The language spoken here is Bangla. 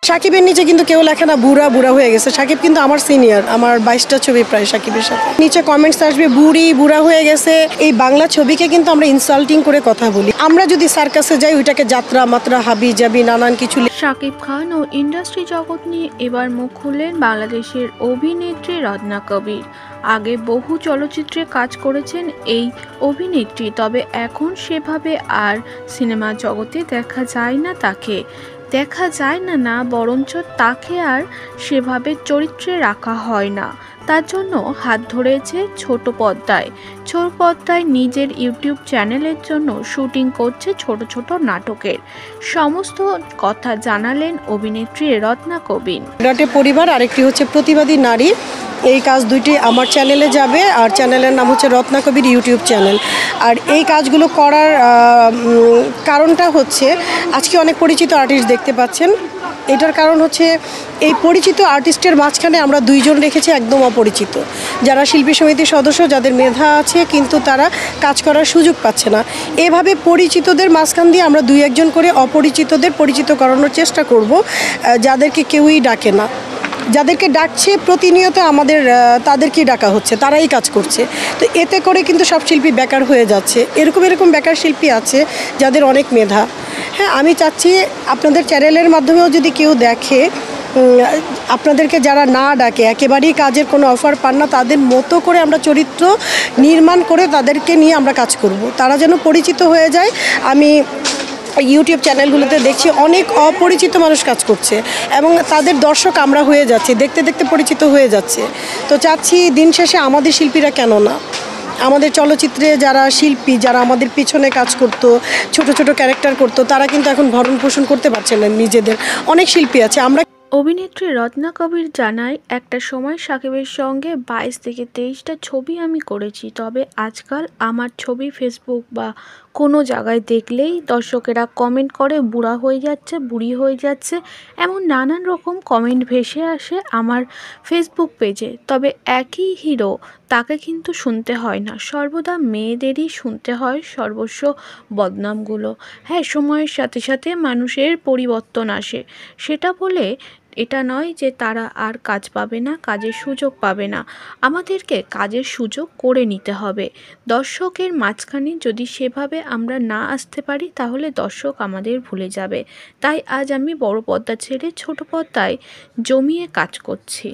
সাকিবের নিচে কিন্তু কেউ লেখে না বুড়া বুড়া হয়ে গেছে। সাকিব কিন্তু আমার সিনিয়র, আমার 22টা ছবি প্রায় সাকিবের সাথে। নিচে কমেন্টস আসবে বুড়ি বুড়া হয়ে গেছে। এই বাংলা ছবিকে কিন্তু আমরা ইনসাল্টিং করে কথা বলি। আমরা যদি সার্কাসে যাই ওইটাকে যাত্রা মাত্রা হাবি জাবি নানান কিছু। শাকিব খান ও ইন্ডাস্ট্রি জগৎ নিয়ে এবার মুখ খুললেন বাংলাদেশের অভিনেত্রী রত্না কবির। আগে বহু চলচ্চিত্রে কাজ করেছেন এই অভিনেত্রী, তবে এখন সেভাবে আর সিনেমা জগতে দেখা যায় না তাকে। দেখা যায় না বরঞ্চ তাকে আর সেভাবে চরিত্রে রাখা হয় না। তার জন্য হাত ধরেছে ছোট পর্দায় নিজের ইউটিউব চ্যানেলের জন্য শুটিং করছে ছোট ছোট নাটকের। সমস্ত কথা জানালেন অভিনেত্রী রত্না কবির। বিরাটে পরিবার, আরেকটি হচ্ছে প্রতিবাদী নারী। এই কাজ দুইটি আমার চ্যানেলে যাবে, আর চ্যানেলের নাম হচ্ছে রত্না কবির ইউটিউব চ্যানেল। আর এই কাজগুলো করার কারণটা হচ্ছে আজকে অনেক পরিচিত আর্টিস্ট দেখতে পাচ্ছেন। এটার কারণ হচ্ছে এই পরিচিত আর্টিস্টের মাঝখানে আমরা দুইজন রেখেছি একদম অপরিচিত, যারা শিল্পী সমিতির সদস্য, যাদের মেধা আছে কিন্তু তারা কাজ করার সুযোগ পাচ্ছে না। এভাবে পরিচিতদের মাঝখান দিয়ে আমরা দুই একজন করে অপরিচিতদের পরিচিত করানোর চেষ্টা করব, যাদেরকে কেউই ডাকে না। যাদেরকে ডাকছে প্রতিনিয়ত আমাদের তাদেরকেই ডাকা হচ্ছে, তারাই কাজ করছে। তো এতে করে কিন্তু সব শিল্পী বেকার হয়ে যাচ্ছে। এরকম বেকার শিল্পী আছে যাদের অনেক মেধা। হ্যাঁ, আমি চাচ্ছি আপনাদের চ্যানেলের মাধ্যমেও যদি কেউ দেখে, আপনাদেরকে যারা না ডাকে, একেবারেই কাজের কোনো অফার পান না, তাদের মতো করে আমরা চরিত্র নির্মাণ করে তাদেরকে নিয়ে আমরা কাজ করব। তারা যেন পরিচিত হয়ে যায়। আমি ইউটিউব চ্যানেলগুলোতে দেখছি অনেক অপরিচিত মানুষ কাজ করছে এবং তাদের দর্শক আমরা হয়ে যাচ্ছি, দেখতে দেখতে পরিচিত হয়ে যাচ্ছে। তো চাচ্ছি দিন শেষে আমাদের শিল্পীরা কেন না, আমাদের চলচ্চিত্রে যারা শিল্পী, যারা আমাদের পিছনে কাজ করতো, ছোট ছোট ক্যারেক্টার করতো, তারা কিন্তু এখন ভরণ পোষণ করতে পারছে না নিজেদের। অনেক শিল্পী আছে। আমরা অভিনেত্রী রত্না কবির জানায়, একটা সময় সাকিবের সঙ্গে 22 থেকে 23টা ছবি আমি করেছি, তবে আজকাল আমার ছবি ফেসবুক বা কোনো জায়গায় দেখলেই দর্শকেরা কমেন্ট করে বুড়া হয়ে যাচ্ছে, বুড়ি হয়ে যাচ্ছে, এমন নানান রকম কমেন্ট ভেসে আসে আমার ফেসবুক পেজে। তবে একই হিরো, তাকে কিন্তু শুনতে হয় না, সর্বদা মেয়েদেরই শুনতে হয় সর্বস্ব বদনামগুলো। হ্যাঁ, সময়ের সাথে সাথে মানুষের পরিবর্তন আসে, সেটা বলে এটা নয় যে তারা আর কাজ পাবে না, কাজের সুযোগ পাবে না। আমাদেরকে কাজের সুযোগ করে নিতে হবে। দর্শকের মাঝখানে যদি সেভাবে আমরা না আসতে পারি তাহলে দর্শক আমাদের ভুলে যাবে। তাই আজ আমি বড় পর্দা ছেড়ে ছোট পর্দায় জমিয়ে কাজ করছি।